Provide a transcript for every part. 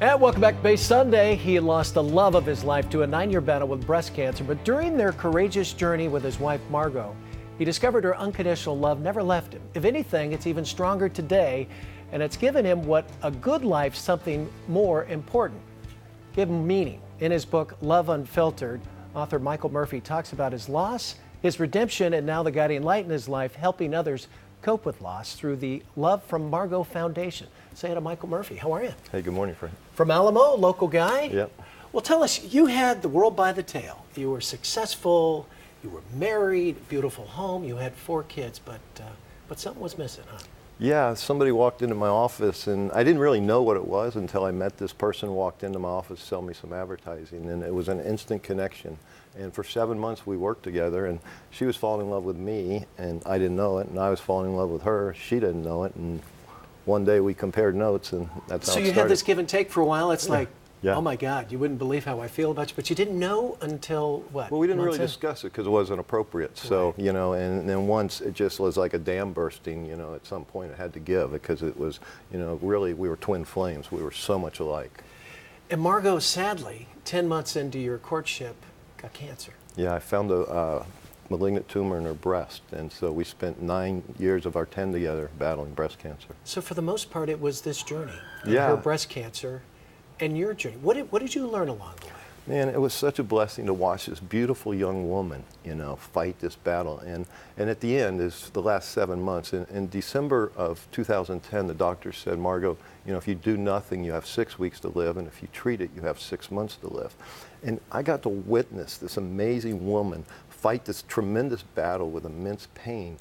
And welcome back to Base Sunday. He lost the love of his life to a 9-year battle with breast cancer, but during their courageous journey with his wife, Margot, he discovered her unconditional love never left him. If anything, it's even stronger today, and it's given him what a good life, something more important, give him meaning. In his book, Love Unfiltered, author Michael Murphy talks about his loss, his redemption, and now the guiding light in his life, helping others cope with loss through the Love from Margot Foundation. Say hi to Michael Murphy. How are you? Hey, good morning, Frank. From Alamo, local guy? Yep. Well, tell us, you had the world by the tail. You were successful, you were married, beautiful home, you had 4 kids, but something was missing, huh? Yeah, somebody walked into my office, and I didn't really know what it was until I met this person who walked into my office to sell me some advertising, and it was an instant connection. And for 7 months we worked together, and she was falling in love with me, and I didn't know it, and I was falling in love with her. She didn't know it, and one day we compared notes, and that's how it started. So you had this give and take for a while. It's like, yeah. Oh my God, you wouldn't believe how I feel about you, but you didn't know until what? Well, we didn't really months in? discuss it because it wasn't appropriate. So, Right. you know, and then once it just was like a dam bursting, you know, at some point it had to give because it was, you know, really we were twin flames. We were so much alike. And Margot, sadly, 10 months into your courtship, got cancer. Yeah, I found a malignant tumor in her breast, and so we spent 9 years of our 10 together battling breast cancer. So for the most part, it was this journey. Yeah. Her breast cancer and your journey. What did you learn along the way? Man, it was such a blessing to watch this beautiful young woman, you know, fight this battle. And at the end is the last 7 months. In December of 2010, the doctor said, Margot, you know, if you do nothing, you have 6 weeks to live, and if you treat it, you have 6 months to live. And I got to witness this amazing woman fight this tremendous battle with immense pain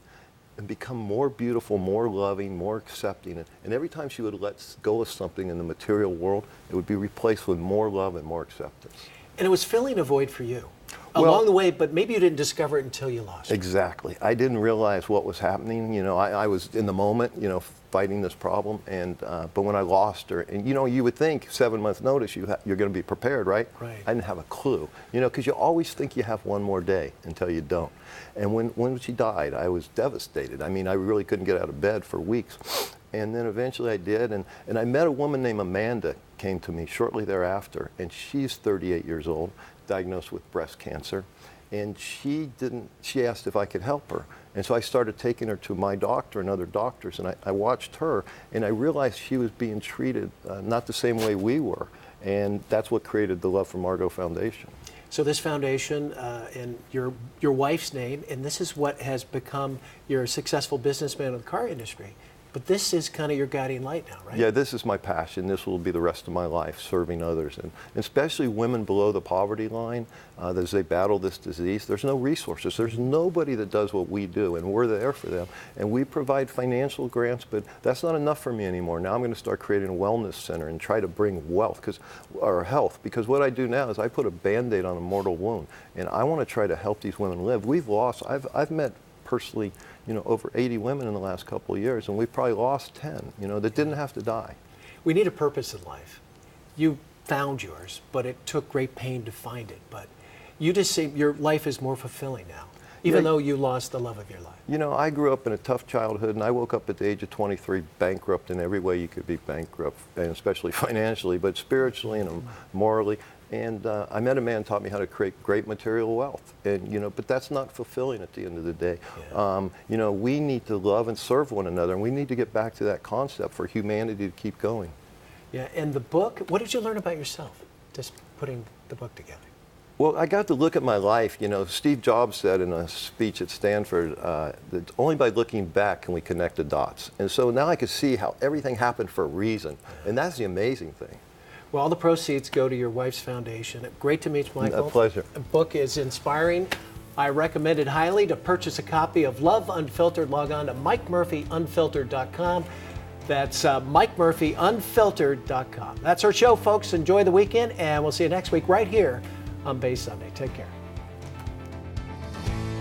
and become more beautiful, more loving, more accepting. And every time she would let go of something in the material world, it would be replaced with more love and more acceptance. And it was filling a void for you Well, along the way, but maybe you didn't discover it until you lost it. Exactly. I didn't realize what was happening. You know, I was in the moment, you know, fighting this problem. And but when I lost her, and you know, you would think 7 months notice you're going to be prepared, right? Right. I didn't have a clue. You know, because you always think you have one more day until you don't. And when she died, I was devastated. I mean, I really couldn't get out of bed for weeks. And then eventually I did, and I met a woman named Amanda, came to me shortly thereafter, and she's 38 years old, diagnosed with breast cancer. And she asked if I could help her. And so I started taking her to my doctor and other doctors, and I watched her, and I realized she was being treated not the same way we were. And that's what created the Love for Margot Foundation. So this foundation in your wife's name, and this is what has become your successful businessman in the car industry. But this is kind of your guiding light now, right? Yeah, this is my passion. This will be the rest of my life, serving others, and especially women below the poverty line as they battle this disease. There's no resources. There's nobody that does what we do, and we're there for them. And we provide financial grants, but that's not enough for me anymore. Now I'm going to start creating a wellness center and try to bring or health, because what I do now is I put a Band-Aid on a mortal wound, and I want to try to help these women live. I've met personally, you know, over 80 women in the last couple of years, and we've probably lost 10, you know, that didn't have to die. We need a purpose in life. You found yours, but it took great pain to find it. But you just say your life is more fulfilling now, even though you lost the love of your life. You know, I grew up in a tough childhood, and I woke up at the age of 23 bankrupt in every way you could be bankrupt, and especially financially, but spiritually and morally. And I met a man who taught me how to create great material wealth. And, you know, but that's not fulfilling at the end of the day. Yeah. You know, we need to love and serve one another, and we need to get back to that concept for humanity to keep going. Yeah, and the book, what did you learn about yourself, just putting the book together? Well, I got to look at my life. You know, Steve Jobs said in a speech at Stanford that only by looking back can we connect the dots. And so now I could see how everything happened for a reason, and that's the amazing thing. Well, all the proceeds go to your wife's foundation. Great to meet you, Michael. A pleasure. The book is inspiring. I recommend it highly. To purchase a copy of Love Unfiltered, log on to MikeMurphyUnfiltered.com. That's MikeMurphyUnfiltered.com. That's our show, folks. Enjoy the weekend, and we'll see you next week right here on Base Sunday. Take care.